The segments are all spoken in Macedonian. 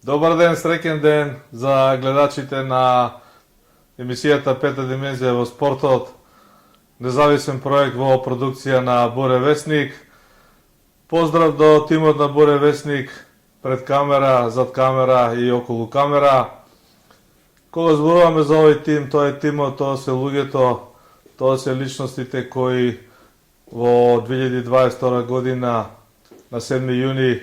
Добар ден, среќен ден за гледачите на емисијата Пета димензија во спортот, независен проект во продукција на Буре Весник. Поздрав до тимот на Буре Весник, пред камера, зад камера и околу камера. Кога зборуваме за овој тим, тоа е тимот, тоа се луѓето, тоа се личностите кои во 2022 година на 7 јуни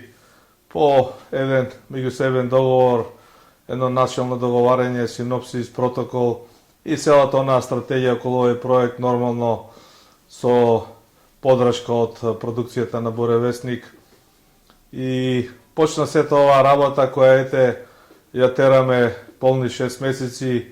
по еден меѓусебен договор, едно начално договарање, синопсис, протокол и целата онаа стратегија околу овој проект, нормално со подршка од продукцијата на Буре Весник. И почна сета оваа работа која ја тераме полни 6 месеци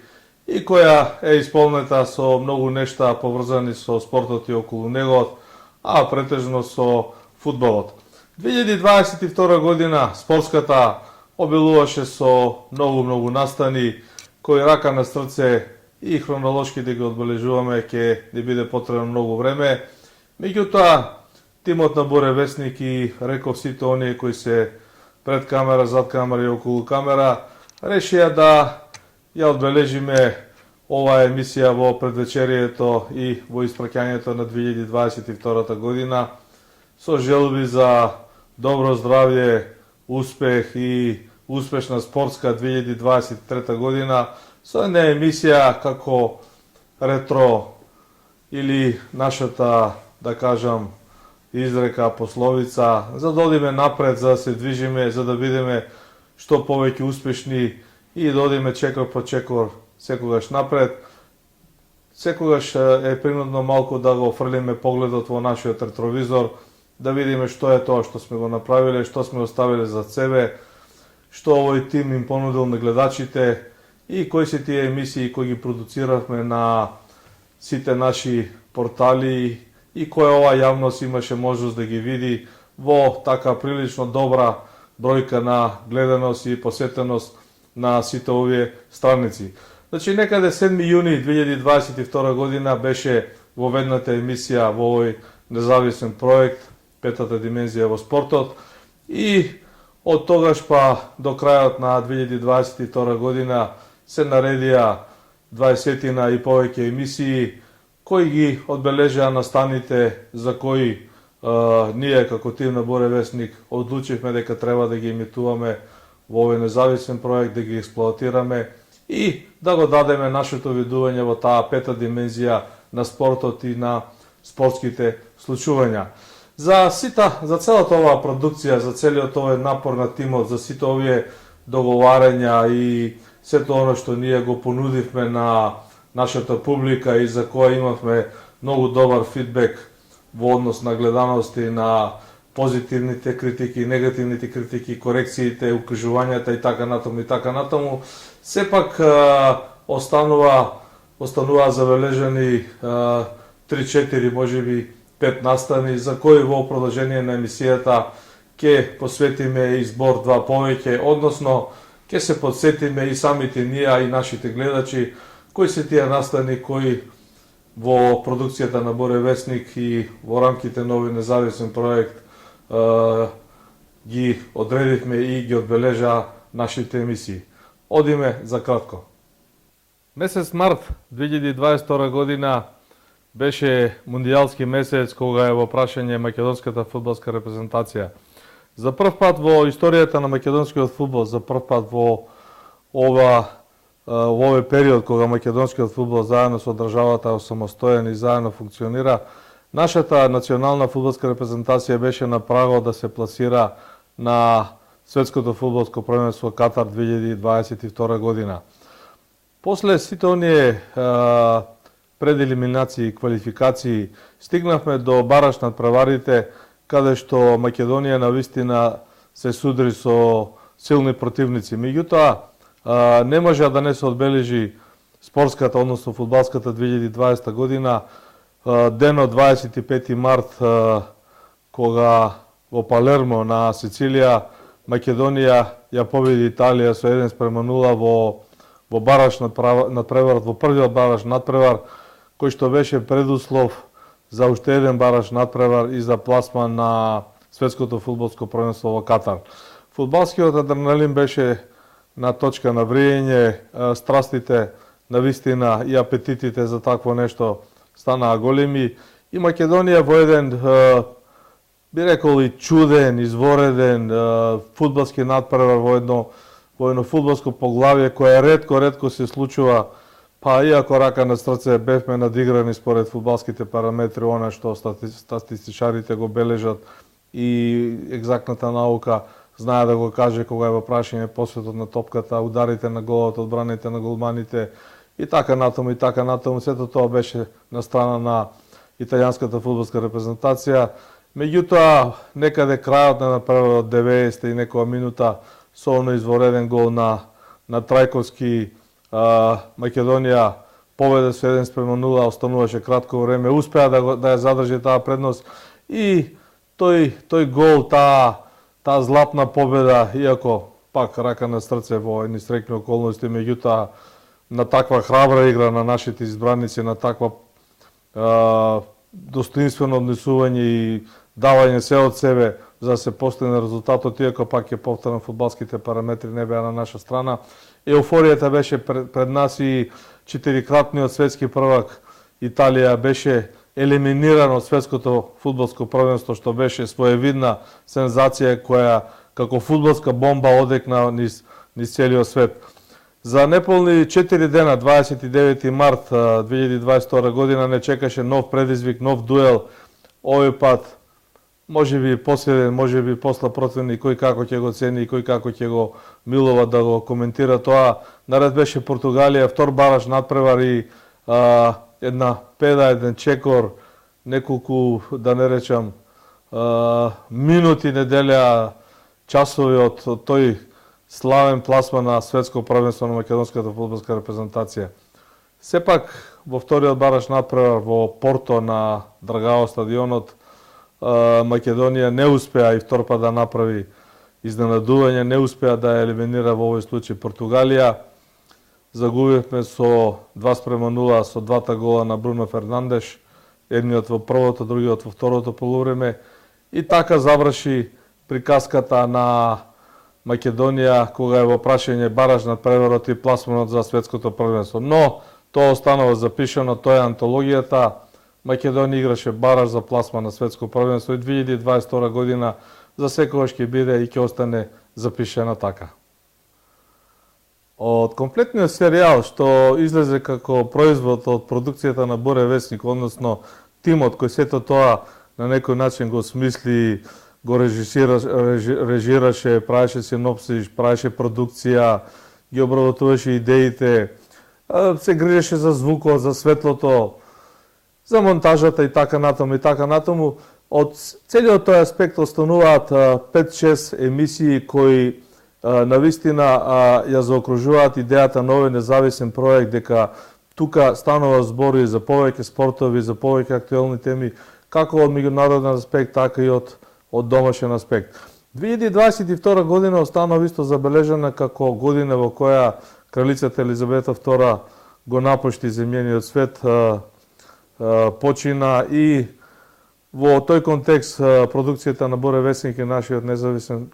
и која е исполнета со многу нешта поврзани со спортот и околу него, а претежно со фудбалот. 2022 година спортската обилуваше со многу настани, кои рака на срце и хронолошки да ги одбележуваме, ќе ни биде потребно многу време. Меѓутоа, тимот на Буре Весник и реков сите оние кои се пред камера, зад камера и околу камера, решија да ја одбележиме оваа емисија во предвечерието и во испраќањето на 2022 година со желби за добро здравје, успех и успешна спортска 2023 година со една емисија како ретро или нашата, да кажам, изрека, пословица, за да одиме напред, за да се движиме, за да бидеме што повеќе успешни и да одиме чекор по чекор секогаш напред. Секогаш е принудно малку да го фрлиме погледот во нашиот ретровизор, да видиме што е тоа што сме го направиле, што сме оставиле за себе, што овој тим им понудил на гледачите и кои се тие емисии кои ги продуциравме на сите наши портали и која ова јавност имаше можност да ги види во така прилично добра бројка на гледаност и посетеност на сите овие страници. Значи, некаде 7 јуни 2022 година беше воведната емисија во овој независен проект Петата димензија во спортот и од тогаш па до крајот на 2022 година се наредија 20 и повеќе емисии кои ги одбележаа настаните за кои ние како тим на Буре Весник одлучивме дека треба да ги емитуваме во овој независен проект, да ги експлоатираме и да го дадеме нашето видување во таа пета димензија на спортот и на спортските случувања. За целата оваа продукција, за целиот овој напор на тимот, за сите овие договарања и сето оно што ние го понудивме на нашата публика и за која имавме многу добар фидбек во однос на гледаност и на позитивните критики, негативните критики, корекциите, укажувањата и така натаму, сепак останува забележани 3-4, можеби 5 настани, за кои во продолжение на емисијата ќе посветиме избор 2 повеќе, односно ќе се подсетиме и самите ние и нашите гледачи кои се тие настани кои во продукцијата на Буре Весник и во рамките на овој независен проект ги одредивме и ги одбележа нашите емисии. Одиме за кратко. Месец март 2022 година беше мундијалски месец кога е во прашање македонската фудбалска репрезентација. За прв пат во историјата на македонскиот фудбал, за прв пат во овој период кога македонскиот фудбал заедно со државата самостоен и заедно функционира, нашата национална фудбалска репрезентација беше на прагот да се пласира на светското фудбалско првенство Катар 2022 година. После сите оние пред елиминации и квалификации стигнавме до бараш над преварите, каде што Македонија навистина се судри со силни противници. Меѓутоа, не може да не се одбележи спортската, односно фудбалската 2020 година, денот 25 март, кога во Палермо на Сицилија Македонија ја победи Италија со 1:0 во бараш надпревар, во првиот бараш надпревар, кој што беше предуслов за уште еден бараш надпревар и за пласман на светското фудбалско првенство во Катар. Фудбалскиот адреналин беше на точка на врејење, страстите навистина и апетитите за такво нешто станаа големи и Македонија во еден би рекол и чуден, извореден фудбалски надпревар во едно фудбалско поглавје кое ретко се случува, па иако рака на срце бевме надиграни според фудбалските параметри, она што статистичарите го бележат и екзактната наука знае да го каже кога е во прашање посветот на топката, ударите на голот, одбраните на голманите и така натаму, сето тоа беше на страна на италијанската фудбалска репрезентација. Меѓутоа, некаде крајот на првот 90 и некоја минута со оној извореден гол на Трајковски, Македонија победа со 1:0, остануваше кратко време, успеа да ја задржи таа предност и тој гол, таа златна победа, иако пак рака на срце во едни среќни околности, меѓутоа на таква храбра игра на нашите избраници, на таква достоинствено однесување и давање се од себе за да се постигне резултатот, иако пак ќе повторам фудбалските параметри не беа на наша страна. Еуфоријата беше пред нас и четирикратниот светски првак Италија беше елиминиран од светското фудбалско првенство, што беше своевидна сензација која како фудбалска бомба одекна низ целиот свет. За неполни 4 дена, 29 март 2022 година, не чекаше нов предизвик, нов дуел. Овој пат, може би последен, може би после противник, кој како ќе го цени и кој како ќе го милува да го коментира тоа. Наред беше Португалија, втор бараш надпревар и една педа, еден чекор, неколку, да не речам, минути неделја, часови од тој славен пласман на светско првенство на македонската фудбалска репрезентација. Сепак, во вториот бараш надпревар во Порто на Драгао стадионот, Македонија не успеа и втор пат да направи изненадување, не успеа да ја елиминира во овој случај Португалија. Загубивме со 2:0 со двата гола на Бруно Фернандеш, едниот во првото, другиот во второто полувреме. И така заврши приказката на Македонија кога е во прашање бараж на преварот и пласманот за светското првенство. Но тоа останува запишано, тоа е антологијата. Македонија играше бараж за пласман на светско првенство и 2022 година за секогаш ќе биде и ќе остане запишена така. Од комплетниот серијал што излезе како производ од продукцијата на Буре Весник, односно тимот кој сето тоа на некој начин го смисли, го режираше, правеше синопсис, правеше продукција, ги обработуваше идеите, се грижеше за звукот, за светлото, за монтажата и така натаму. Од целиот тој аспект остануваат 5-6 емисии кои навистина ја заокружуваат идејата на овој независен проект, дека тука станува збори за повеќе спортови, за повеќе актуелни теми, како од меѓународен аспект, така и од домашен аспект. 2022 година останува исто забележана како година во која кралицата Елизабета II го напушти земјениот свет, почина и во тој контекст продукцијата на Буре Весник и нашиот независен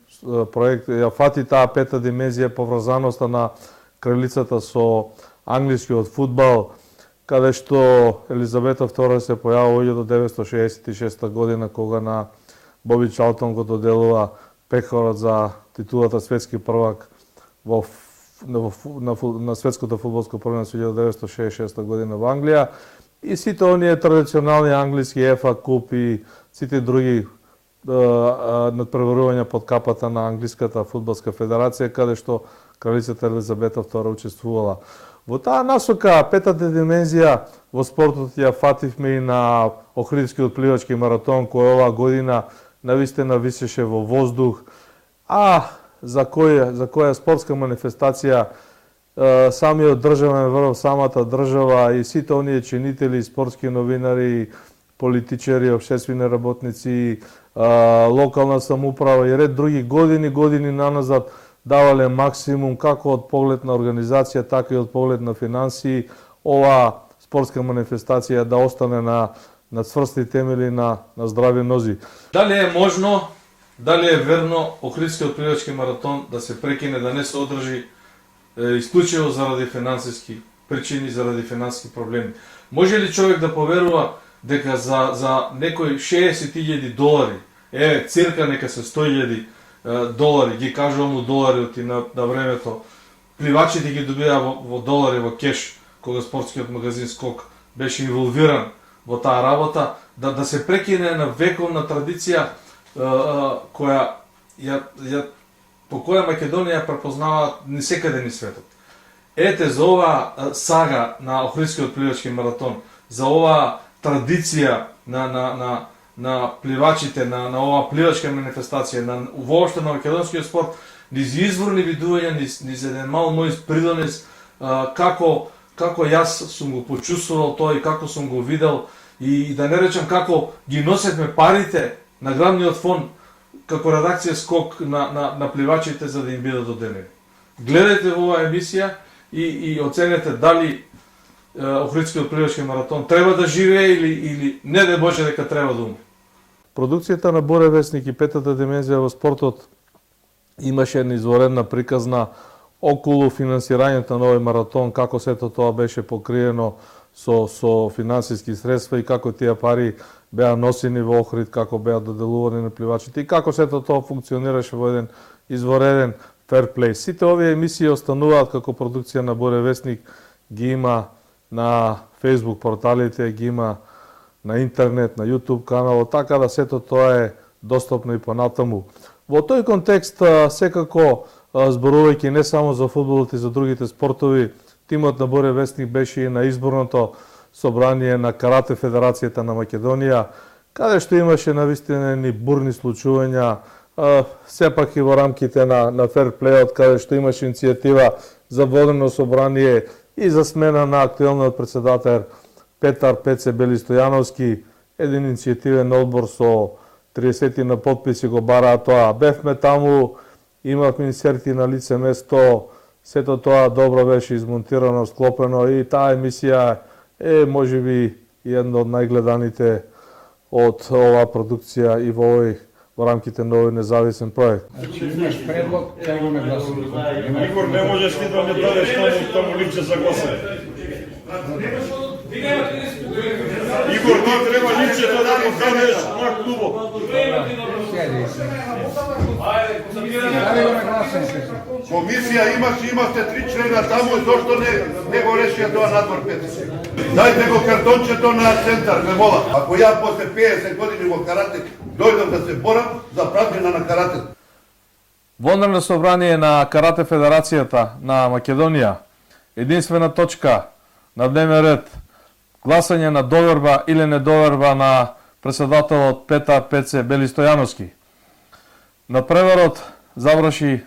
проект ја фати таа пета димензија, поврзаноста на кралицата со англискиот фудбал, каде што Елизабета II се појавува во 1966 година кога на Боби Чалтон го доделува пехорот за титулата светски првак на светското фудбалско првенство 1966 година во Англија. И сите оние традиционални англиски FA Куп и сите други надпреварувања под капата на Англиската фудбалска федерација, каде што кралицата Елизабета II учествувала. Во таа насока, петата димензија во спортот ја фативме и на Охридскиот пливачки маратон, кој оваа година навистина висеше во воздух, за која спортска манифестација самиот државен врв, самата држава и сите оние чинители, спортски новинари, политичари, општествени работници, локална самоуправа и ред други години наназад давале максимум како од поглед на организација, така и од поглед на финансии, оваа спортска манифестација да остане на цврсти темели, на здрави нози. Дали е можно, дали е верно Охридскиот пливачки маратон да се прекине, да не се одржи исклучиво заради финансиски причини, заради финансиски проблеми. Може ли човек да поверува дека за некои 60.000 долари, цирка нека се 100.000 долари, ги кажувам у долари на времето, пливачите ги добија во долари, во кеш, кога спортскиот магазин Скок беше инволвиран во таа работа, да се прекине на вековна традиција по која Македонија ја препознава нисекаде ни светот. Ете, за оваа сага на Охридскиот пливачки маратон, за оваа традиција на пливачите, на оваа пливачка манифестација, воопшто на македонскиот спорт, низ изворни видувања, низ еден мал мој придонес, како јас сум го почувствувал тоа и како сум го видел, и да не речем како ги носевме парите на главниот фонд како редакција Скок на пливачите за да им бидат доделени. Гледајте во оваа емисија и оценете дали Охридскиот пливачки маратон треба да живее или не да Боже дека треба да умре. Продукцијата на Боре Весник и Петата димензија во спортот имаше една изворедна приказна околу финансирањето на овој маратон, како сето тоа беше покриено со финансиски средства и како тие пари беа носени во Охрид, како беа доделувани на пливачите и како сето тоа функционираше во еден извореден ферплей. Сите овие емисии остануваат како продукција на Боре Весник, ги има на Facebook порталите, ги има на интернет, на YouTube каналот, така да сето тоа е достапно и понатаму. Во тој контекст, секако зборувајќи не само за фудбалот и за другите спортови, тимот на Боре Весник беше и на изборното собрание на Карате Федерацијата на Македонија, каде што имаше навистина ни бурни случувања, сепак и во рамките на ферплејот, каде што имаше иницијатива за водено собрание и за смена на актуелниот председател Петар Пеце Бели Стојановски, еден иницијативен одбор со 30 на подписи го бараа тоа. Бевме таму, имавме инсерти на лице место, сето тоа добро беше измонтирано, склопено и таа емисија е можеби една од најгледаните од оваа продукција и во рамките на овој независен проект. Значи имаш предлог, кај го нагласуваме. Игор, не можеш ти да ми дадеш таму личе за гласање. Игор, ти треба личето да го дадеш на клубот. Комисија имавте 3 члена таму, зошто не го решија тоа надвор петиси? Дајте го картончето на центар, ме мола. Ако ја после 50 години во карате дојдам да се борам за пратнина на карате. Вонредно собрание на Карате Федерацијата на Македонија, единствена точка на дневен ред, гласање на доверба или недоверба на председателот Петар Пеце Бели Стојановски. На преворот заврши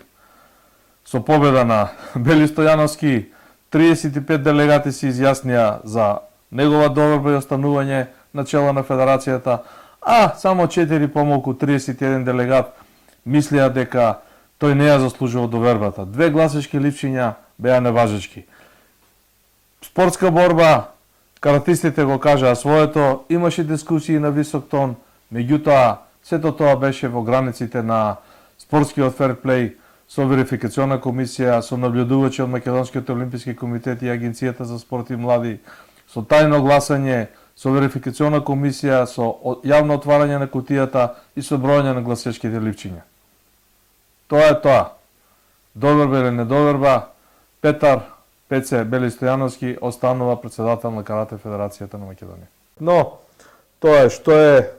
со победа на Бели Стојановски, 35 делегати се изјаснија за негова доверба и останување на чела на федерацијата, а само 4 помалку 31 делегат мислеа дека тој не ја заслужува довербата. 2 гласачки липсиња беа неважечки. Спортска борба, каратистите го кажаа своето, имаше дискусии на висок тон, меѓутоа сето тоа беше во границите на спортскиот ферплей, со верификациона комисија, со наблюдувачи од Македонскиот олимписки комитет и Агенцијата за спорт и млади, со тајно гласање, со верификациона комисија, со јавно отварање на кутијата и со бројање на гласачките липчиња. Тоа е тоа. Доверба или недоверба, Петар Пеце Бели Стојановски останува председател на Карате Федерацијата на Македонија. Но, тоа е што е.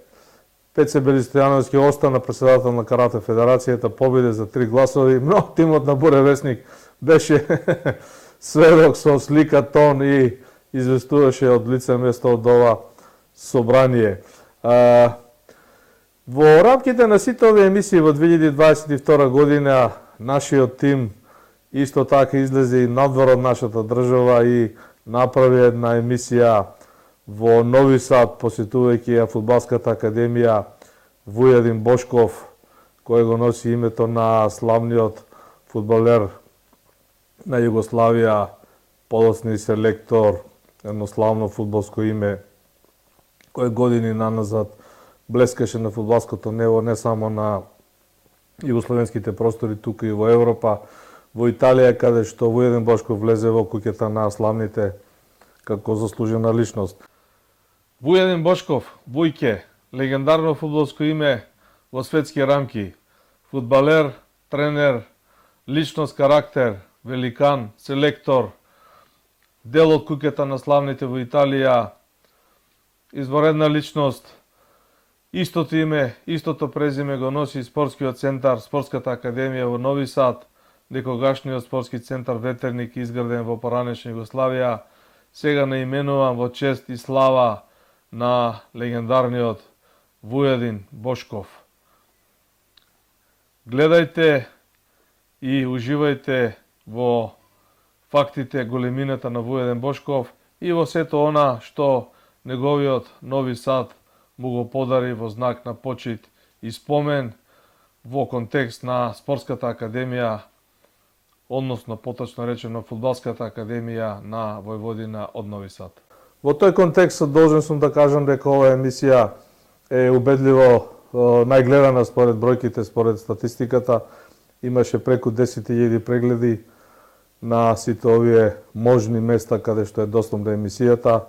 Пеце Бели Стојановски остана председател на Карате Федерацијата, победе за 3 гласови, но тимот на Боре Весник беше сведок со слика, тон и известуваше од лице место од ова собрание. Во рамките на сите овие емисии во 2022 година, нашиот тим исто така излезе и надвор од нашата држава и направи една емисија во Нови Сад, посетувајќи ја Фудбалската академија Вујадин Бошков, кој го носи името на славниот фудбалер на Југославија, подоцни селектор, едно славно фудбалско име, кој години наназад блескаше на фудбалското небо не само на југословенските простори, тука и во Европа. во Италија, каде што Вуједин Бошков влезе во куќата на славните како заслужена личност. Вуједин Бошков, Вујке, легендарно фудбалско име во светски рамки, фудбалер, тренер, личност, карактер, великан, селектор, дел од куќата на славните во Италија, изворедна личност, истото име, истото презиме го носи спортскиот центар, спортската академија во Нови Сад, некогашниот спортски центар Ветерник изграден во поранешна Југославија, сега наименуван во чест и слава на легендарниот Вуједин Бошков. Гледајте и уживајте во фактите големината на Вуједин Бошков и во сето она што неговиот Нови Сад му го подари во знак на почит и спомен во контекст на спортската академија, односно поточно речено фудбалската академија на Војводина од Нови Сад. Во тој контекст должен сум да кажам дека оваа емисија е убедливо најгледана според бројките, според статистиката. Имаше преку 10.000 прегледи на сите овие можни места каде што е достапна емисијата.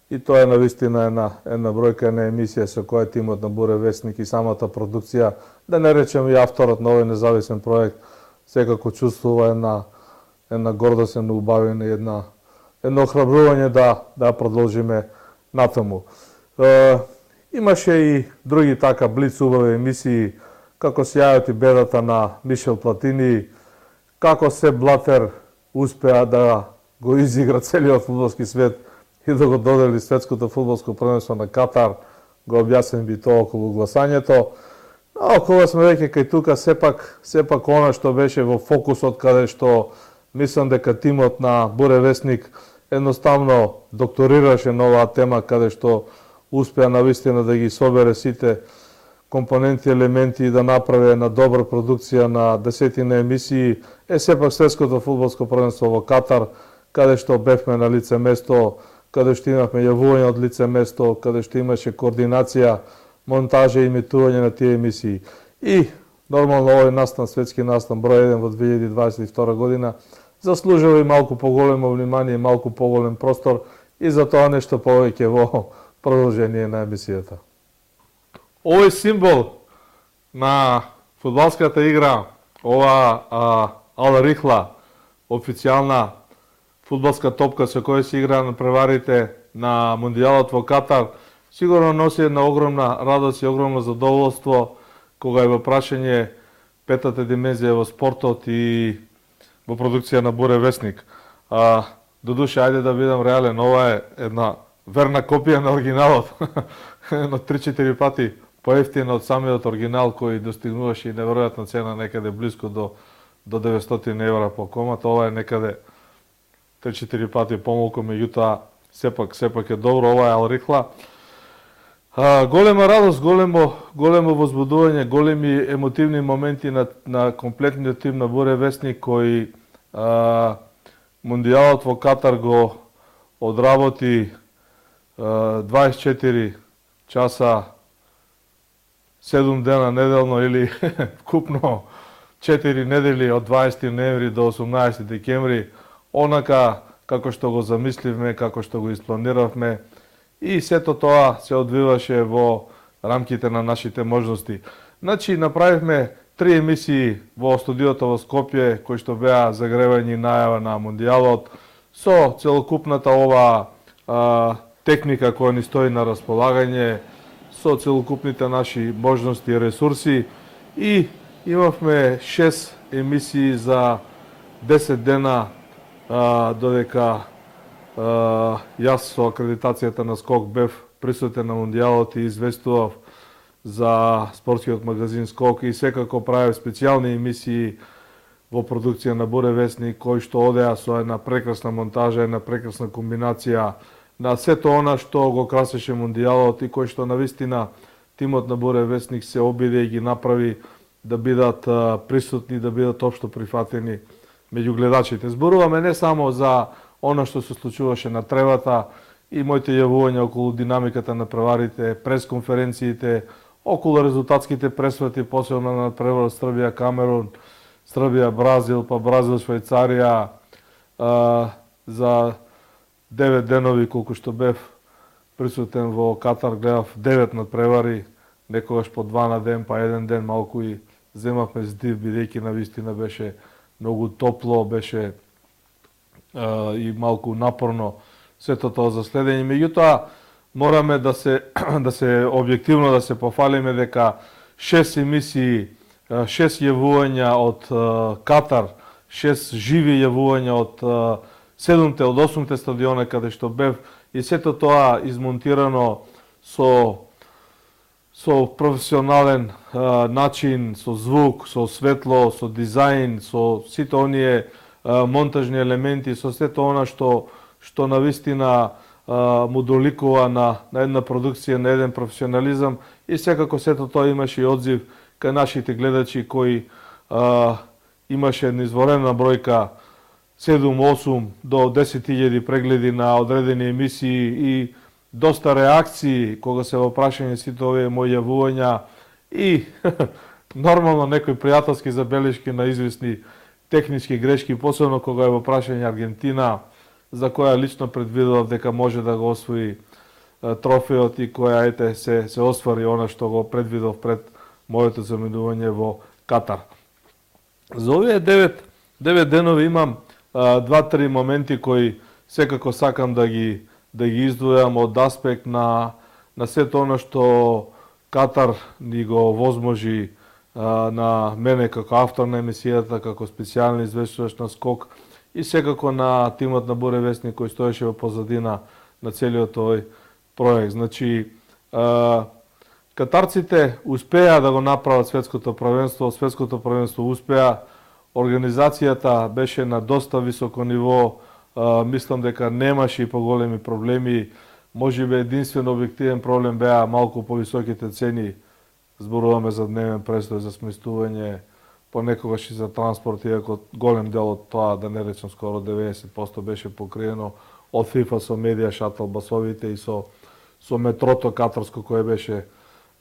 И тоа е навистина една бројка на емисија со која тимот на Буре Весник и самата продукција, да не речем и авторот на овој независен проект, секако чувствува една гордост, едно убавење, едно охрабрување да продолжиме натаму. Имаше и други така блиц убави емисии, како Сјајот и бедата на Мишел Платини, како се Блатер успеа да го изигра целиот фудбалски свет и да го додели светското фудбалско првенство на Катар, го објаснем би тоа околу гласањето. Но кога сме веќе кај тука, сепак она што беше во фокусот, каде што мислам дека тимот на Буре Весник едноставно докторираше на оваа тема, каде што успеа навистина да ги собере сите компоненти, елементи и да направи една добра продукција на десетина емисии, е сепак светското фудбалско првенство во Катар, каде што бевме на лице место, каде што имавме јавување од лице место, каде што имаше координација, монтажа и имитување на тие емисии. И нормално овој настан, светски настан број 1 во 2022 година, заслужува и малку поголемо внимание, малку поголем простор и за тоа нешто повеќе во продолжение на емисијата. Овој символ на фудбалската игра, ова Ал Рихла, официјална фудбалска топка со која се игра на преварите на Мондијалот во Катар, сигурно носи една огромна радост и огромно задоволство кога е во прашање петата димензија во спортот и во продукција на Буре Весник. Додуше, ајде да бидам реален, ова е една верна копија на оригиналот, едно 3-4 пати поевтина од самиот оригинал, кој достигнуваше и неверојатна цена некаде близко до 900 евра по комата. Ова е некаде 3-4 пати помалку, меѓутоа сепак е добро. Ова е Ал Рихла. Голема радост, големо возбудување, големи емотивни моменти на комплетниот тим на Буре Весник, кој Мондијалот во Катар го одработи 24 часа 7 дена неделно или вкупно 4 недели од 20 ноември до 18 декември, онака како што го замисливме, како што го испланиравме, и сето тоа се одвиваше во рамките на нашите можности. Значи, направивме 3 емисии во студиото во Скопје, кои што беа загревање и најава на Мондијалот, со целокупната ова техника која ни стои на располагање, со целокупните наши можности и ресурси, и имавме 6 емисии за 10 дена, додека јас со акредитацијата на Скок бев присутен на Мондијалот и известував за спортскиот магазин Скок и секако правев специјални емисии во продукција на Буре Весник, кои што одеа со една прекрасна монтажа, една прекрасна комбинација на сето она што го красеше Мондијалот и кој што навистина тимот на Буре Весник се обиде и ги направи да бидат присутни, да бидат општо прифатени меѓу гледачите. Зборуваме не само за она што се случуваше на тревата и моите јавувања околу динамиката на преварите, пресконференциите, околу резултатските пресвати, посебно на превар Србија, Камерун, Србија, Бразил, па Бразил, Швајцарија, за 9 денови колку што бев присутен во Катар, гледав 9 надпревари, некогаш по 2 на ден, па еден ден малку и земавме здив, бидејќи навистина беше многу топло, беше и малку напорно сето тоа за следење. Меѓутоа, мораме да се објективно да се пофалиме дека 6 емисии, 6 јавувања од Катар, 6 живи јавувања од 7 од 8 стадиона каде што бев, и сето тоа измонтирано со професионален начин, со звук, со светло, со дизајн, со сите оние монтажни елементи, со сето она што навистина му доликува на една продукција, на еден професионализам, и секако сето тоа имаше и одзив кај нашите гледачи кои имаше една изворена бројка 7-8 до 10.000 прегледи на одредени емисии и доста реакции кога се во прашање сите овие мои јавувања и нормално некои пријателски забелешки на известни технички грешки, посебно кога е во прашање Аргентина, за која лично предвидував дека може да го освои трофеот и која се оствари она што го предвидов пред моето заминување во Катар. За овие 9 денови имам 2-3 моменти кои секако сакам да ги издвојам од аспект на сето оно што Катар ни го возможи на мене како автор на емисијата, како специјални известувач на скок и секако на тимот на Буре Весник кој стоеше во позадина на целиот овој проект. Значи, катарците успеа да го направат светското првенство успеа, организацијата беше на доста високо ниво, мислам дека немаше и поголеми проблеми, можеби единствено објективен проблем беа малку повисоките цени, зборуваме за дневен престој, за сместување, понекогаш и за транспорт, иако голем дел од тоа, да не речам скоро 90% беше покриено од FIFA со медиа шатл басовите и со метрото катарско кое беше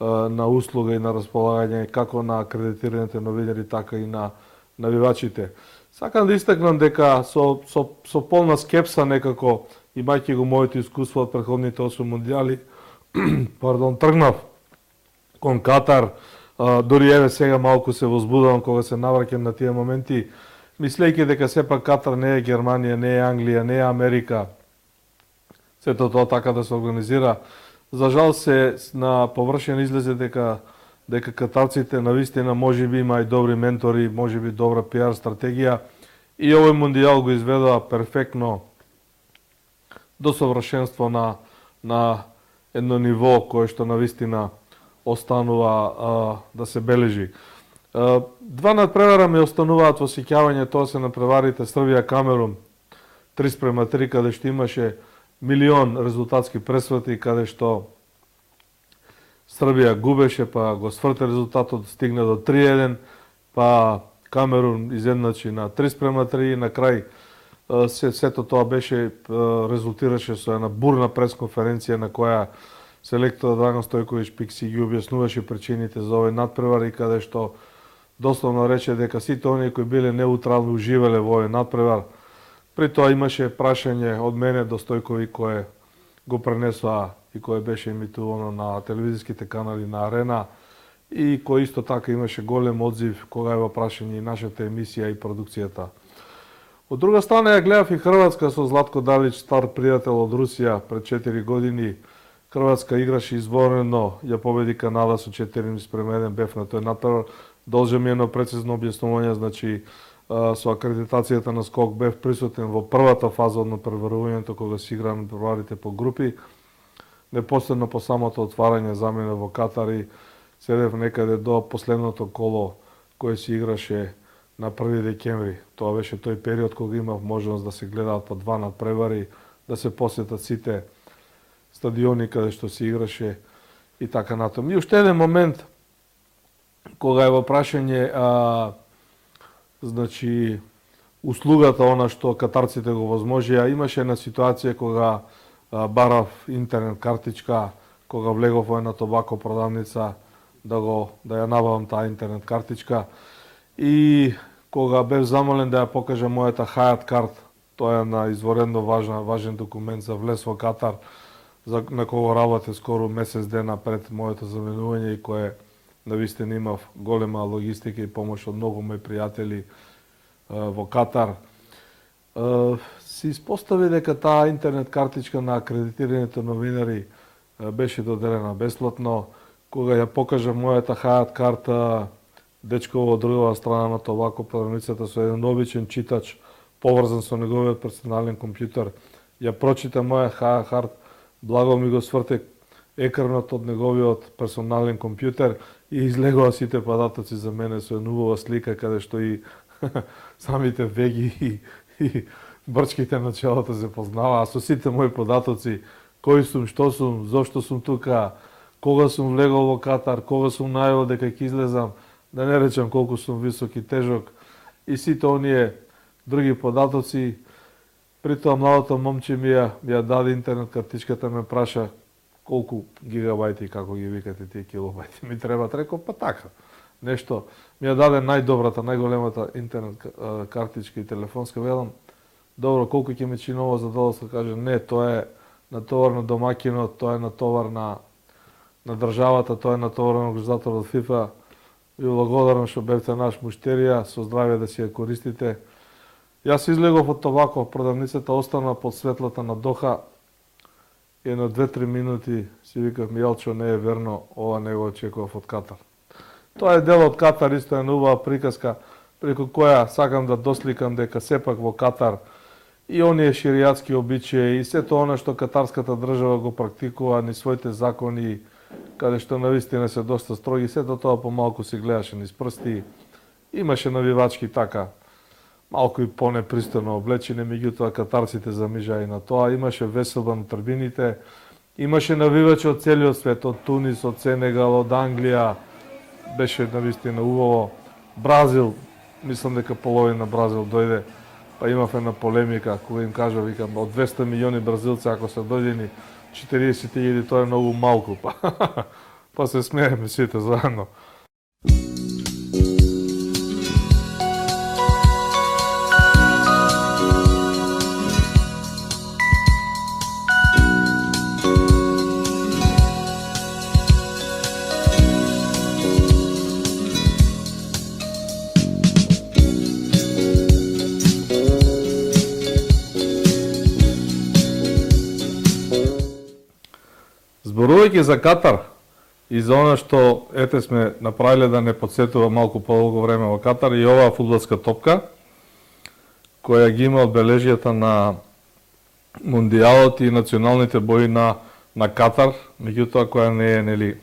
на услуга и на располагање како на акредитираните новинари, така и на навивачите. Сакам да истакнам дека со полна скепса некако, имајќи го моето искуство од претходните 8 мундијали, тргнав кон Катар, дори еве сега малку се возбудувам кога се навраќам на тие моменти, мислејќи дека сепак Катар не е Германија, не е Англија, не е Америка, сето тоа така да се организира. За жал се на површен излезе дека катарците навистина можеби има и добри ментори, можеби добра пиар стратегија и овој мундијал го изведува перфектно до совршенство на едно ниво кое што навистина останува да се бележи. Два надпревара ми остануваат во сеќавање, тоа се надпреварите Србија-Камерун 3:3, каде што имаше милион резултатски пресврати, каде што Србија губеше, па го сврте резултатот, стигна до 3:1, па Камерун изедначи на 3:3 и на крај сето тоа беше резултираше со една бурна пресконференција на која селектор Драган Стојковиќ Пикси ги објаснуваше причините за овој надпревар и каде што дословно рече дека сите оние кои биле неутрални уживале во овој надпревар. При тоа имаше прашање од мене до Стојкови кое го пренесоа и кое беше емитувано на телевизиските канали на Арена и кој исто така имаше голем одзив кога е во прашање и нашата емисија и продукцијата. Од друга страна ја гледав и Хрватска со Златко Далич, стар пријател од Русија пред 4 години. Хрватска играше изворено, ја победи Канада со 4:1, бев на тој надпревар. Должам едно прецизно објаснување, значи со акредитацијата на скок бев присутен во првата фаза од надпреварувањето кога се игра надпреварите по групи. Непосредно по самото отварање за мене во Катар и седев некаде до последното коло кое се играше на 1 декември. Тоа беше тој период кога имав можност да се гледаат по два надпревари, да се посетат сите стадиони каде што се играше и така натаму. И уште еден момент кога е во прашање значи услугата она што катарците го возможија, имаше една ситуација кога барав интернет картичка, кога влегов во една тобако продавница да ја набавам таа интернет картичка и кога бев замолен да ја покажам мојата Хајат карт, тоа е на изворедно важен документ за влез во Катар, на кого работе скоро месец дена пред моето заменување и кое навистина имав голема логистика и помош од многу мои пријатели во Катар. Се испостави дека таа интернет картичка на акредитираните новинари беше доделена бесплатно. Кога ја покажав мојата Хајат карта, дечко од другава страна на товако продавницата со еден обичен читач, поврзан со неговиот персонален компјутер, ја прочита моја Хајат карт, благо ми го сврте екранот од неговиот персонален компјутер и излегоа сите податоци за мене со една убава слика каде што и самите веги и брчките на челото се познава, а со сите мои податоци, кој сум, што сум, зошто сум тука, кога сум влегол во Катар, кога сум најавил дека ќе излезам, да не речам колку сум висок и тежок, и сите оние други податоци. При тоа младото момче ми ја даде интернет картичката, ме праша колку гигабајти, како ги викате тие килобајти ми треба, реков, па така. Нешто, ми ја даде најдобрата, најголемата интернет картичка и телефонска, велам, добро, колку ќе ме чинува задоволство, каже, не, тоа е натовар на домакинот, тоа е натовар на државата, тоа е натовар на организаторот ФИФА. Ви благодарам што бевте наш муштерија, со здравје да си ја користите. Јас излегов од Тобако, продавницата остана под светлата на Доха и на 2-3 минути си викав, Мијалчо, не е верно, ова не го очекував од Катар. Тоа е дел од Катар, исто е убава приказка, преку која сакам да досликам дека сепак во Катар и оние ширијатски обичаи и сето она што катарската држава го практикува ни своите закони, каде што навистина се доста строги, сето тоа помалку се гледаше низ прсти. Имаше навивачки така, малку и понепристојно облечени, меѓутоа катарците замижаа и на тоа. Имаше веселба на трбините, имаше навивачи од целиот свет, од Тунис, од Сенегал, од Англија. Беше навистина убаво. Бразил, мислам дека половина Бразил дојде, па имав една полемика, кога им кажа, викам, од 200 милиони бразилци, ако се дојдени 40.000, тоа е многу малку, па се смееме сите заедно. Зборувајќи за Катар и за она што ете сме направиле да не подсетува малку подолго време во Катар и оваа фудбалска топка која ги има одбележијата на Мондијалот и националните бои на Катар, меѓутоа која не е, нели,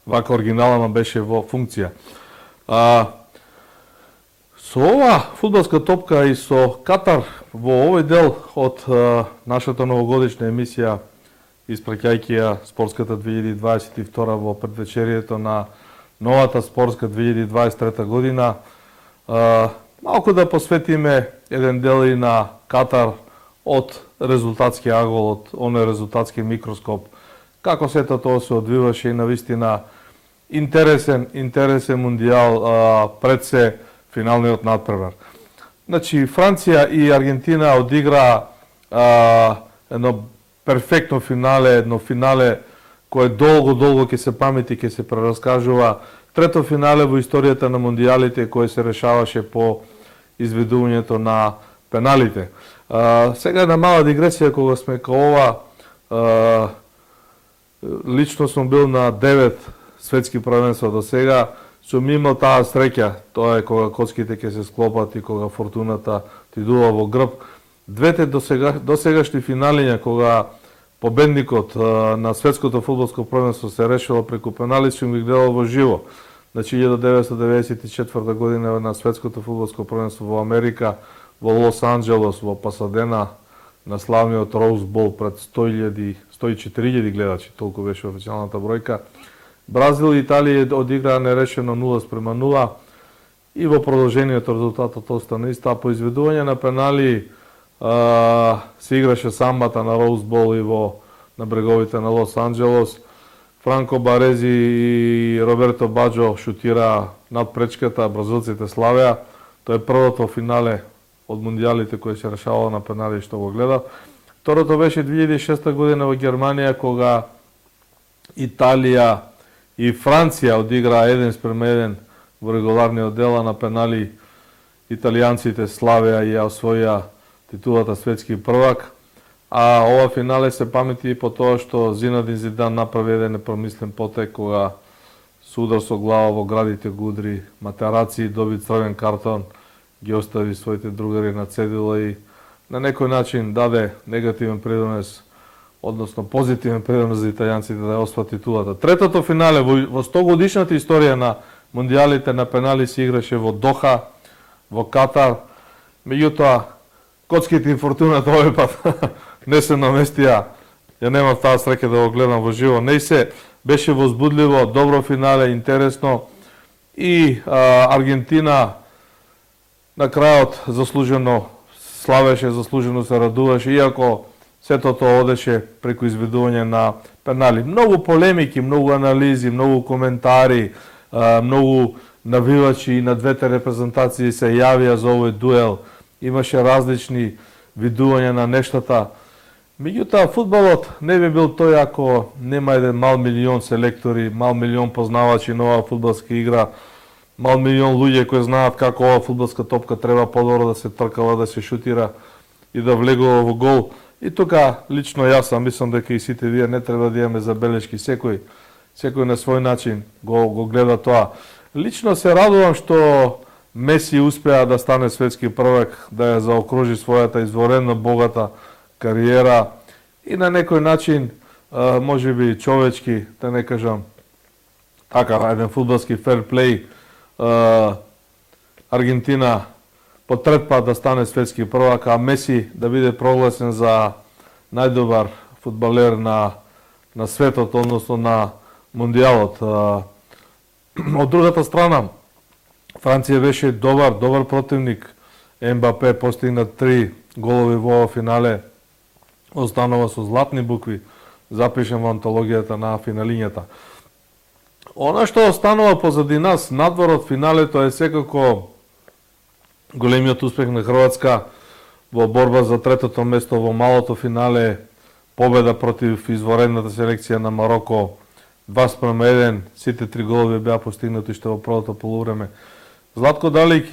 вака оригинална беше во функција. Со ова фудбалска топка и со Катар во овој дел од нашата новогодишна емисија, испраќајќи ја спортската 2022 во предвечерието на новата спортска 2023 година, малку да посветиме еден дел и на Катар од резултатски агол, од оној резултатски микроскоп, како сето тоа се одвиваше и навистина интересен мундијал, пред се финалниот надпревар. Значи, Франција и Аргентина одигра едно перфектно финале, едно финале кое долго ќе се памети, ќе се прераскажува. Трето финале во историјата на мондијалите кое се решаваше по изведувањето на пеналите. Сега една мала дигресија, кога сме као ова, лично сум бил на 9 светски првенства до сега, сум имал таа среќа, тоа е кога коцките ќе се склопат и кога фортуната ти дува во грб. Двете досегашни финалиња, кога победникот на светското фудбалско првенство се решило преку пенали, сум ги гледал во живо. Значи 1994 година на светското фудбалско првенство во Америка, во Лос Анџелос, во Пасадена, на славниот Роуз Бол пред 104.000 гледачи, толку беше официјалната бројка. Бразил и Италија одиграа нерешено 0:0 и во продолжението резултатот остана ист, а по изведување на пенали се играше самбата на Роуз Бол и на бреговите на Лос Анџелос. Франко Барези и Роберто Баџо шутираа над пречката, бразилците славеа. Тоа е првото финале од мундијалите кој се решавало на пенали што го гледа. Второто беше 2006 година во Германија кога Италија и Франција одиграа 1:1 во регуларниот дел, а на пенали италијанците славеа и ја освоија титулата светски првак. А ова финале се памети и по тоа што Зинедин Зидан направи еден непромислен потек кога со удар со глава во градите го удри Матераци, доби црвен картон, ги остави своите другари на цедило и на некој начин даде негативен придонес, односно позитивен придонес за италијанците да ја освојат титулата. Третото финале во 100 годишната историја на мундијалите на пенали се играше во Доха, во Катар. Меѓутоа, коцките и фортуната овој пат не се наместија. Ја немав таа среќа да го гледам во живо. Не се беше возбудливо, добро финале, интересно и Аргентина на крајот заслужено славеше, заслужено се радуваше, иако сето тоа одеше преку изведување на пенали. Многу полемики, многу анализи, многу коментари, многу навивачи и на двете репрезентации се јавија за овој дуел. Имаше различни видувања на нештата. Меѓутоа, фудбалот не би бил тој ако нема еден мал милион селектори, мал милион познавачи на оваа фудбалска игра, мал милион луѓе кои знаат како оваа фудбалска топка треба подобро да се тркала, да се шутира и да влегува во гол. И тука, лично јас мислам дека и сите вие не треба да имаме забелешки. Секој на свој начин го гледа тоа. Лично се радувам што Меси успеа да стане светски првак, да ја заокружи својата изворено богата кариера и на некој начин, може би човечки, да не кажам, така, еден фудбалски ферплей, Аргентина по трет пат да стане светски првак, а Меси да биде прогласен за најдобар фудбалер на светот, односно на мундијалот. Од другата страна, Франција беше добар противник. Ембапе постигна 3 голови во финале, останува со златни букви, запишен во антологијата на финалињата. Она што останува позади нас, надвор од финалето, е секако големиот успех на Хрватска во борба за третото место во малото финале, победа против изворедната селекција на Мароко, 2:1, сите 3 голови беа постигнати што во првото полувреме. Златко Далик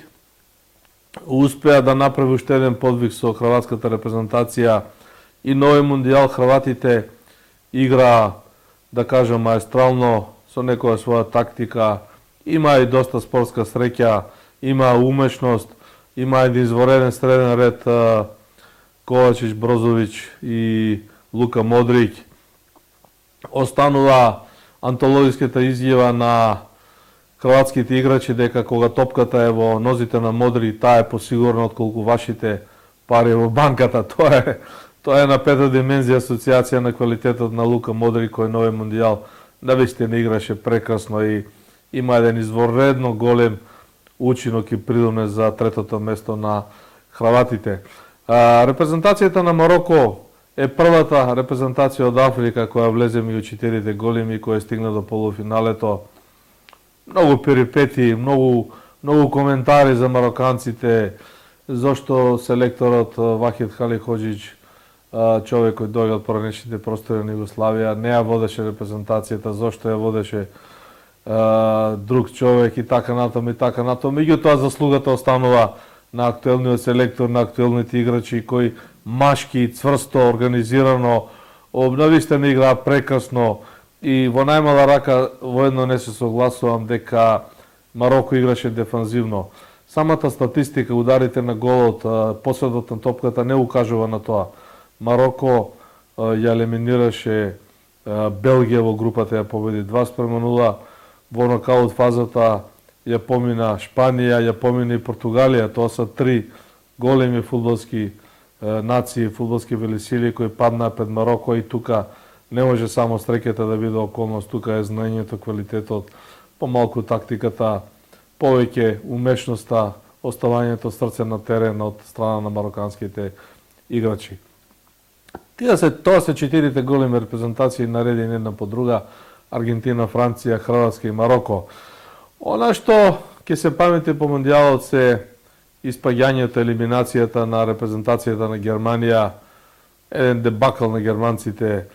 успеа да направи уште еден подвиг со хрватската репрезентација и на овој мундијал хрватите играа, да кажам, маестрално, со некоја своја тактика, има и доста спортска среќа, има умешност, има еден извореден среден ред, Ковачич, Брозович и Лука Модрик. Останува антологиската изјава на хрватските играчи дека кога топката е во нозите на Модрик, таа е посигурна отколку вашите пари во банката. Тоа е на пета димензија асоциација на квалитетот на Лука Модрик кој на овој мундијал навистина играше прекрасно и има еден изворедно голем учинок и придонес за третото место на хрватите. Репрезентацијата на Мароко е првата репрезентација од Африка која влезе меѓу 4 големи, која стигна до полуфиналето. Многу перипети, многу коментари за мароканците, зошто селекторот Вахид Халиходжич, човек кој дојде од поранешните простори на Југославија, не ја водеше репрезентацијата, зошто ја водеше друг човек и така натаму. Меѓутоа заслугата останува на актуелниот селектор, на актуелните играчи кои машки, цврсто, организирано, навистина играа прекрасно и во најмала рака воедно не се согласувам дека Мароко играше дефанзивно. Самата статистика, ударите на голот, посредот на топката не укажува на тоа. Мароко ја елиминираше Белгија во групата, ја победи 2:0, во нокаут фазата ја помина Шпанија, ја помина и Португалија. Тоа се 3 големи фудбалски нации, фудбалски велесили кои паднаа пред Мароко и тука не може само среќата да биде околност, тука е знаењето, квалитетот, помалку тактиката, повеќе умешноста, оставањето срце на терен од страна на мароканските играчи. Тоа се 4 големи репрезентации наредени една по друга: Аргентина, Франција, Хрватска и Мароко. Она што ќе се памети по мондијалот се испаѓањето, елиминацијата на репрезентацијата на Германија, еден дебакл на германците,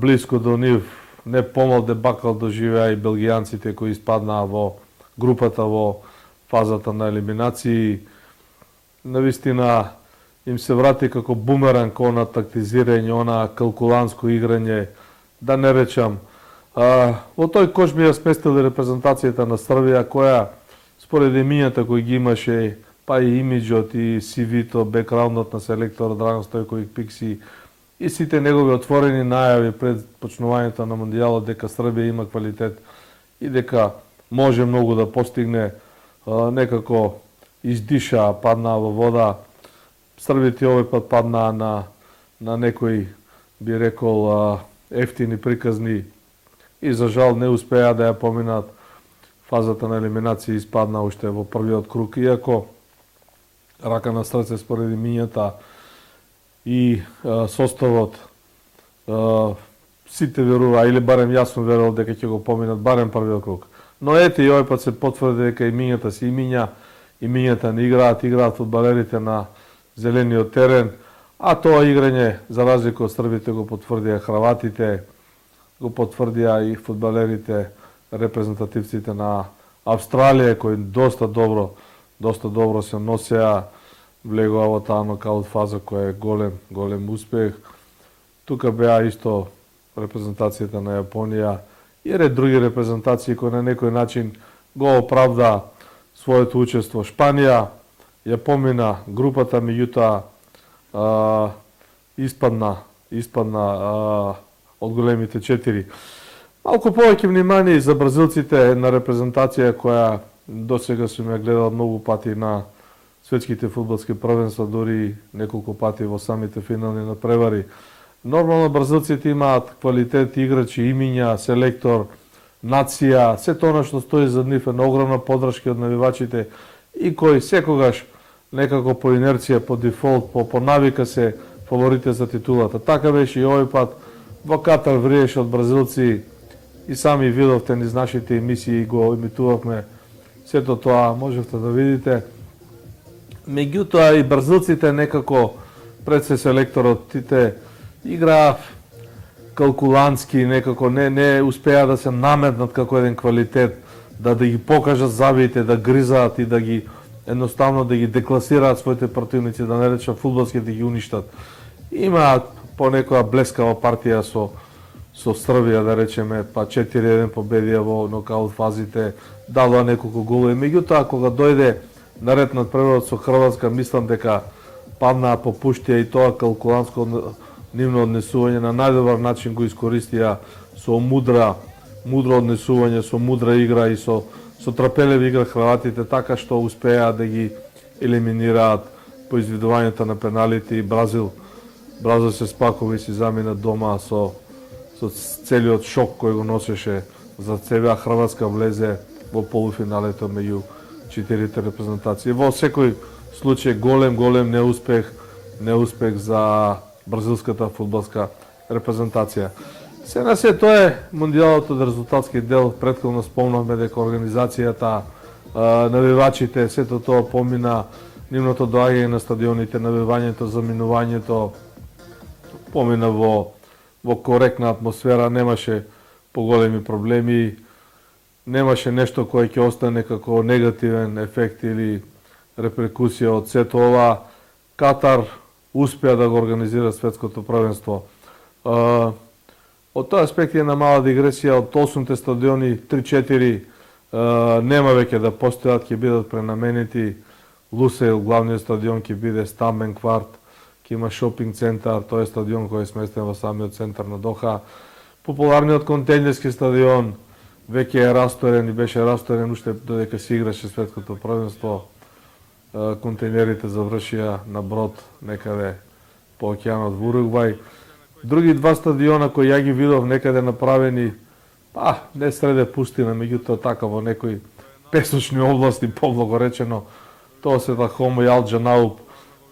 близко до нив, не помал дебакл доживеа и белгијанците кои испаднаа во групата во фазата на елиминации. Навистина им се врати како бумеранг она тактизирање, она калкуланско играње, да не речам. Во тој кош би ја сместили репрезентацијата на Србија, која според имињата кои ги имаше, па и имиджот и CV-то, бекграундот на селектор Драган Стојковиќ Пикси и сите негови отворени најави пред почнувањето на мондијалот дека Србија има квалитет и дека може многу да постигне, некако издиша, паднаа во вода. Србите овој пат паднаа на некои, би рекол, ефтини приказни и за жал не успеа да ја поминат фазата на елиминација, испадна уште во првиот круг, иако рака на срце според имињата и составот, сите верува, или барем јас сум верувал дека ќе го поминат барем првиот круг. Но ете и овој пат се потврди дека имињата се имињата не играат фудбалерите на зелениот терен, а тоа играње, за разлика од србите, го потврдија хрватите, го потврдија и фудбалерите, репрезентативците на Австралија, кои доста добро се носеа, влегоа во таа нокаут фаза која е голем успех. Тука беа исто репрезентацијата на Јапонија и ред други репрезентации кои на некој начин го оправда своето учество. Шпанија ја помина групата, меѓутоа испадна од големите 4. Малку повеќе внимание за бразилците на репрезентација која досега сум ја гледал многу пати на светските фудбалски првенства, дури неколку пати во самите финални надпревари. Нормално бразилците имаат квалитет, играчи, имиња, селектор, нација, се тоа што стои за нив е на огромна подршка од навивачите и кои секогаш некако по инерција, по дефолт, по навика се фаворите за титулата. Така беше и овој пат во Катар вриеше од бразилци и сами видовте низ нашите емисии, го имитувавме, сето тоа можевте да видите. Меѓутоа и бразилците некако пред се селекторот тите играа калкулантски, некако не успеа да се наметнат како еден квалитет, да ги покажат забиите, да гризаат и да ги едноставно да ги декласираат своите противници, да не речам фудбалски да ги уништат. Имаат по некоја блескава партија со Србија, да речеме, па 4-1 победија во нокаут фазите, дадоа неколку голови. Меѓутоа, кога дојде наред над преводот со Хрватска, мислам дека паднаа по пуштија и тоа калкулантско нивно однесување на најдобар начин го искористија со мудро однесување, со мудра игра и со трапелеви игра хрватите, така што успеа да ги елиминираат по извидувањето на пеналите и Бразил се спакува и си замина дома со целиот шок кој го носеше за себе, а Хрватска влезе во полуфиналето меѓу 4 репрезентации. Во секој случај голем неуспех за бразилската фудбалска репрезентација. Се на се тоа е мондијалот од резултатски дел. Претходно спомнавме дека организацијата, навивачите, сето тоа помина, нивното доаѓање на стадионите, навивањето, заминувањето, помина во коректна атмосфера, немаше поголеми проблеми, немаше нешто кое ќе остане како негативен ефект или реперкусија од сето ова. Катар успеа да го организира светското првенство. Од тој аспект е една мала дигресија, од 8 стадиони, 3-4 нема веќе да постојат, ќе бидат пренаменети. Лусейл, главниот стадион, ќе биде стамбен кварт, ќе има шопинг центар, тој е стадион кој е сместен во самиот центар на Доха. Популарниот контејнерски стадион веќе е расторен и беше расторен уште додека се играше светското првенство. Контејнерите завршија на брод некаде по океанот во Уругвај. Други два стадиона кои ја ги видов некаде направени, не среде пустина, меѓутоа така во некои песочни области, поблого речено, тоа се Хомо и Ал Джанауп.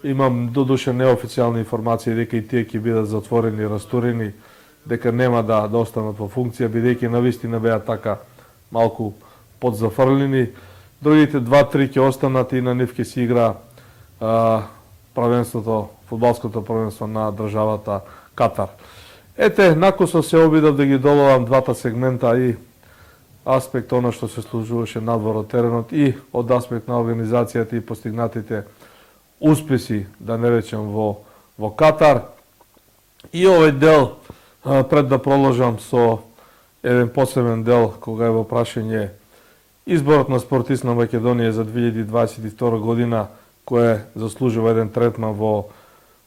Имам додуше неофицијални информации дека и тие ќе бидат затворени, растурени, дека нема да останат во функција, бидејќи навистина беа така малку подзафрлени. Другите 2-3 ќе останат и на нив ќе се игра правенството, фудбалското правенство на државата Катар. Ете, накусо се обидав да ги доловам двата сегмента, и аспект она што се служуваше надвор од теренот и од аспект на организацијата и постигнатите успеси, да не речем, во Катар. И овој дел, пред да проложам со еден посебен дел, кога е во прашање изборот на спортист на Македонија за 2022 година, кој заслужува еден третман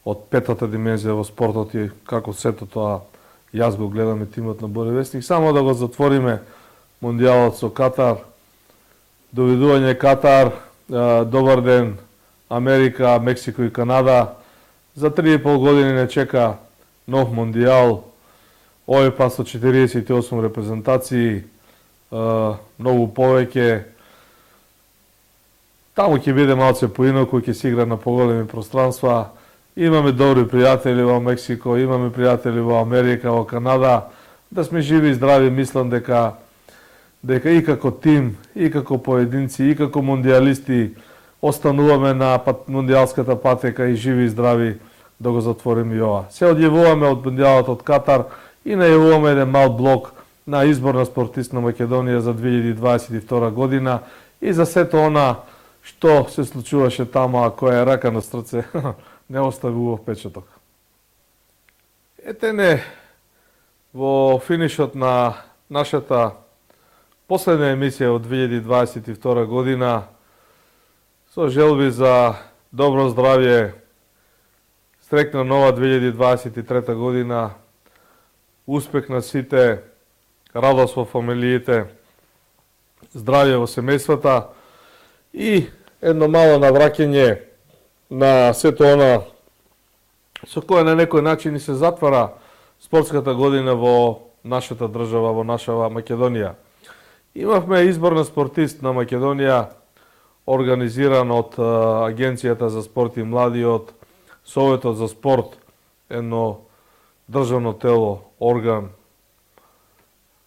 од петата димензија во спортот, и како сето тоа јас го гледам и тимот на Буре Весник. Само да го затвориме Мондијалот со Катар. Довидување Катар, добар ден Америка, Мексико и Канада. За 3,5 години не чека нов Мондијал. Овој пат со 48 репрезентации, многу повеќе. Таму ќе биде малце поинаку, ќе се игра на поголеми пространства. Имаме добри пријатели во Мексико, имаме пријатели во Америка, во Канада. Да сме живи и здрави, мислам дека и како тим, и како поединци, и како мондијалисти остануваме на мондијалската патека и живи и здрави да го затвориме и ова. Се одјавуваме од Мондијалот од Катар и најавуваме еден мал блок на избор на спортист на Македонија за 2022 година и за сето она што се случуваше таму, а која е рака на срце, не остави убав печаток. Ете не, во финишот на нашата последна емисија од 2022 година, со желби за добро здравје, стрекна нова 2023 година, успех на сите, радост во фамилиите, здравје во семејствата и едно мало навраќање на сето она со кое на некој начин и се затвара спортската година во нашата држава, во нашава Македонија. Имавме избор на спортист на Македонија, организиран од Агенцијата за спорт и млади, од Советот за спорт, едно државно тело, орган,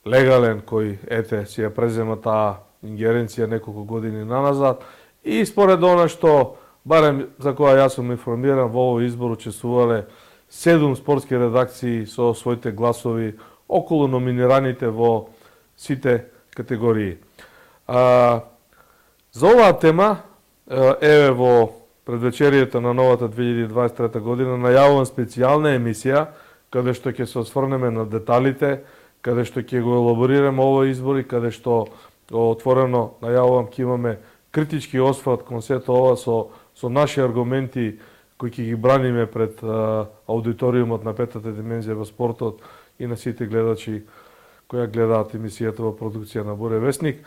легален, кој си ја презема таа ингеренција неколку години наназад. И според она што, барем за која јас сум информиран, во овој избор учествувале 7 спортски редакции со своите гласови околу номинираните во сите категории. За оваа тема, еве во предвечерието на новата 2023 година, најавувам специјална емисија, каде што ќе се осврнеме на деталите, каде што ќе го елаборираме овој избор и каде што отворено најавувам ќе имаме критички осврт кон сето ова со наши аргументи кои ќе ги браниме пред аудиториумот на петата димензија во спортот и на сите гледачи кои гледаат емисијата во продукција на Буре Весник.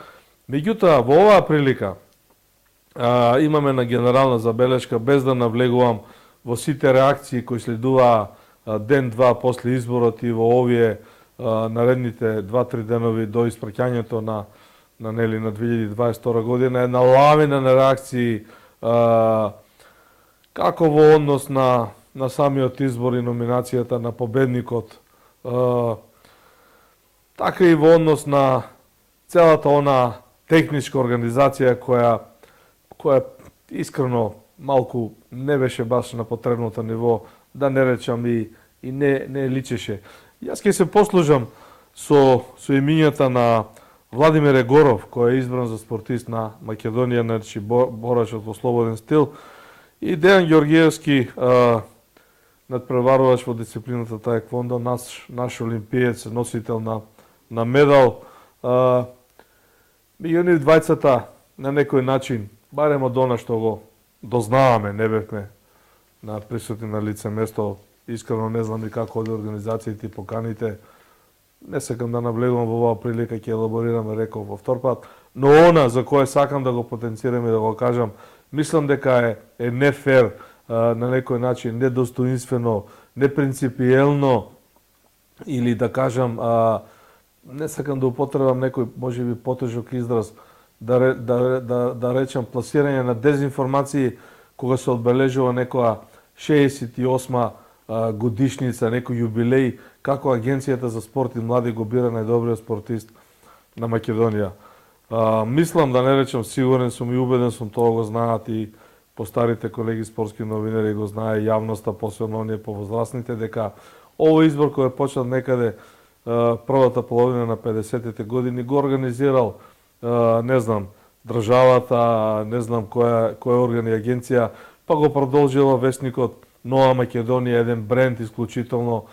Меѓутоа, во оваа прилика имаме на генерална забелешка, без да навлегувам во сите реакции кои следуваа ден-два после изборот и во овие наредните 2-3 денови до испраќањето на 2022 година, една лавина на реакции како во однос на самиот избор и номинацијата на победникот, така и во однос на целата она техничка организација која искрено малку не беше баш на потребното ниво, да не речам и не личеше. Јас ќе се послужам со имињата на Владимир Егоров, кој е избран за спортист на Македонија, значи борачот во слободен стил, и Дејан Ѓоргиевски, надпреварувач во дисциплината таеквондо, наш олимпиец, носител на медал. Меѓу нив двајцата на некој начин, барем од она што го дознаваме, не бевме на присутни на лице место, искрено не знам и како од организациите и поканите. Не сакам да навлегувам во оваа прилика, ќе елаборираме, реков во втор пат, но она за кое сакам да го потенцирам и да го кажам, мислам дека е нефер, на некој начин недостоинствено, непринципиелно, или да кажам, не сакам да употребам некој можеби потежок израз, да речам пласирање на дезинформации кога се одбележува некоја 68 годишница, некој јубилеј, како Агенцијата за спорт и млади го бира најдобриот спортист на Македонија. Мислам да не речам, сигурен сум и убеден сум, тоа го знаат и постарите колеги спортски новинари, го знае јавноста, посебно оние повозрастните, дека овој избор кој е почнат некаде првата половина на 50-тите години го организирал, не знам, државата, не знам која орган и агенција, па го продолжила весникот Нова Македонија, еден бренд исклучително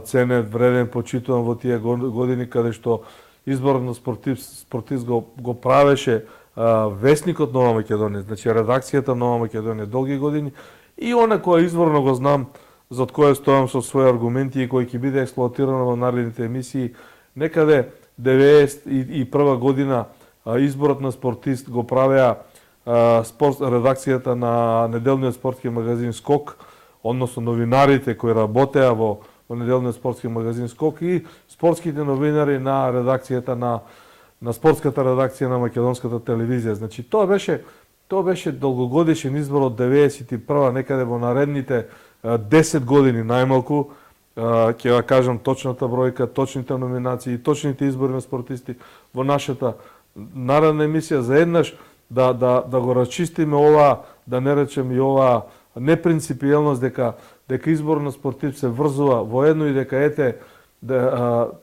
ценет, вреден, почитуван во тие години, каде што изборот на спортист го правеше весникот Нова Македонија, значи редакцијата Нова Македонија долги години, и она која изворно го знам, за која стојам со своји аргументи и кој ќе биде експлоатирано во наредните емисии, некаде 91 година изборот на спортист го правеа редакцијата на неделниот спортски магазин Скок, односно новинарите кои работеа во неделниот спортски магазин Скок и спортските новинари на редакцијата на спортската редакција на македонската телевизија. Значи тоа беше долгогодишен избор од 91 некаде во наредните 10 години најмалку, ќе ја кажам точната бројка, точните номинации, точните избори на спортисти во нашата наредна емисија, за еднаш да го расчистиме ова, да не речем и ова непринципиелност дека избор на спортист се врзува во едно и дека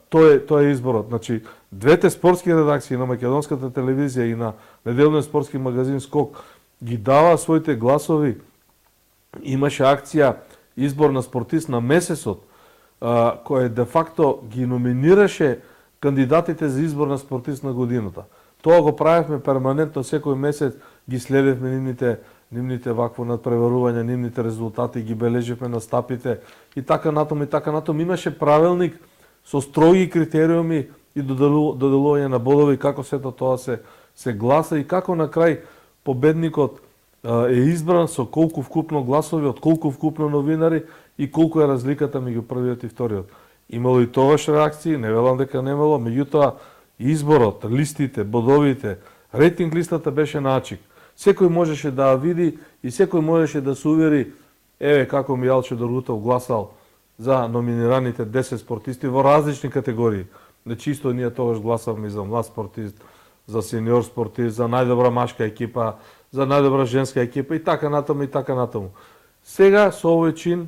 тоа е изборот. Значи, двете спортски редакции на македонската телевизија и на неделниот спортски магазин Скок ги дава своите гласови. Имаше акција избор на спортист на месецот, кој де факто ги номинираше кандидатите за избор на спортист на годината. Тоа го правевме перманентно, секој месец ги следевме нивните вакво надпреварувања, нивните резултати, ги бележевме на стапите и така натаму. Имаше правилник со строги критериуми и доделување на бодови, како сето тоа се гласа и како на крај победникот е избран со колку вкупно гласови, од колку вкупно новинари и колку е разликата меѓу првиот и вториот. Имало и тогаш реакции, не велам дека немало, меѓутоа изборот, листите, бодовите, рейтинг листата беше наачик. Секој можеше да види и секој можеше да се увери, еве како Мијалчо Доргутов гласал за номинираните 10 спортисти во различни категории. Значи исто ние тогаш гласавме и за млад спортист, за сениор спортист, за најдобра машка екипа, за најдобра женска екипа и така натаму. Сега со овој чин,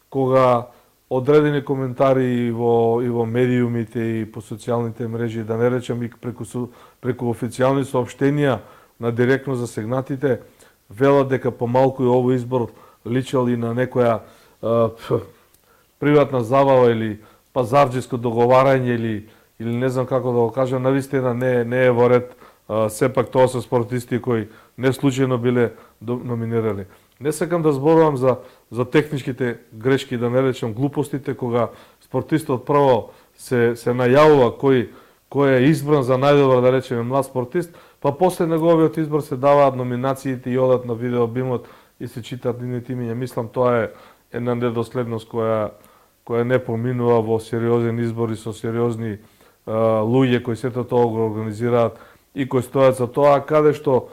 кога одредени коментари и во медиумите и по социјалните мрежи, да не речем и преку официјални соопштенија на директно засегнатите, велат дека помалку и овој избор личал и на некоја приватна забава или пазарџиско договарање или не знам како да го кажам, навистина не е во ред. Сепак тоа се спортисти кои не случајно биле номинирани. Не сакам да зборувам за техничките грешки, да не речем глупостите, кога спортистот прво се најавува кој е избран за најдобар, да речеме, млад спортист, па после неговиот избор се даваат номинациите и одат на видеобимот и се читаат нивните имиња. Мислам, тоа е една недоследност која не поминува во сериозен избор и со сериозни луѓе кои сето тоа го организираат и кои стојат за тоа, каде што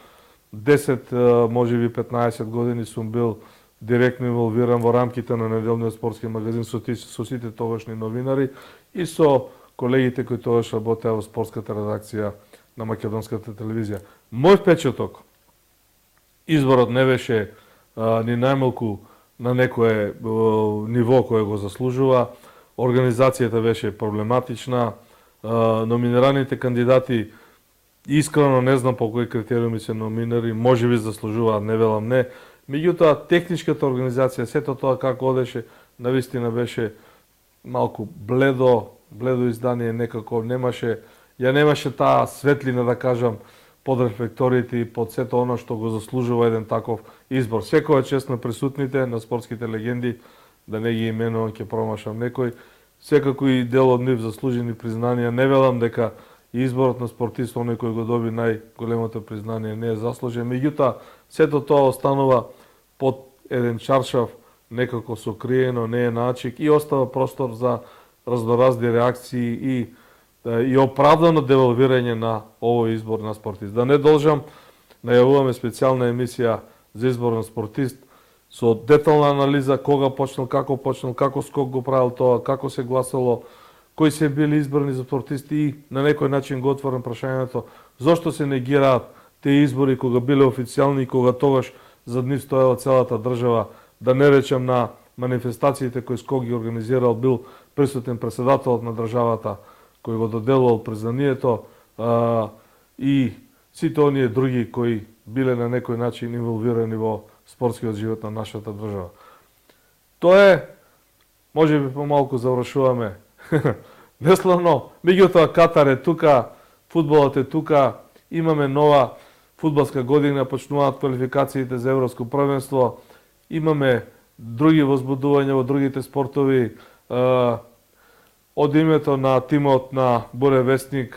10, можеби 15 години сум бил директно инволвиран во рамките на неделниот спортски магазин со сите тогашни новинари и со колегите кои тогаш работеа во спортската редакција на македонската телевизија. Мој впечаток, изборот не беше ни најмалку на некое ниво кое го заслужува, организацијата беше проблематична, номинираните кандидати искрено не знам по кои критериуми се номинирани, можеби заслужуваат, не велам не. Меѓутоа, техничката организација, сето тоа како одеше, навистина беше малку бледо издание, некако немаше таа светлина, да кажам, под рефлекторите и под сето оно што го заслужува еден таков избор. Секоја чест на присутните, на спортските легенди, да не ги именувам, ќе промашам некој, секако и дел од нив заслужени признанија. Не велам дека изборот на спортист, оној кој го доби најголемото признание, не е заслужен. Меѓутоа, сето тоа останува под еден чаршав, некако сокриено, не е наачик и остава простор за разноразни реакции и оправдано девалвирање на овој избор на спортист. Да не должам, најавуваме специјална емисија за избор на спортист со детална анализа, кога почнал, како Скок го правил тоа, како се гласало, кои се били избрани за спортисти и на некој начин го отворам прашањето зошто се негираат тие избори кога биле официјални и кога тогаш за нив стоела целата држава, да не речем на манифестациите кои Скок ги организирал, бил присутен председателот на државата кој го доделувал признанието и сите оние други кои биле на некој начин инволвирани во спортскиот живот на нашата држава. Тоа е, може би помалку завршуваме неславно, меѓутоа Катар е тука, фудбалот е тука, имаме нова фудбалска година, почнуваат квалификациите за Европско првенство, имаме други возбудувања во другите спортови. Од името на тимот на Буре Весник,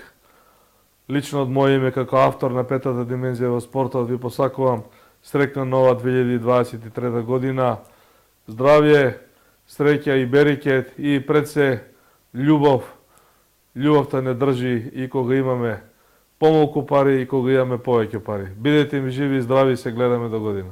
лично од моје име како автор на петата димензија во спортот, ви посакувам среќна нова 2023 година, здравје, среќа и берекет и пред се љубов. Љубовта не држи и кога имаме помалку пари и кога имаме повеќе пари. Бидете ми живи и здрави, се гледаме до година.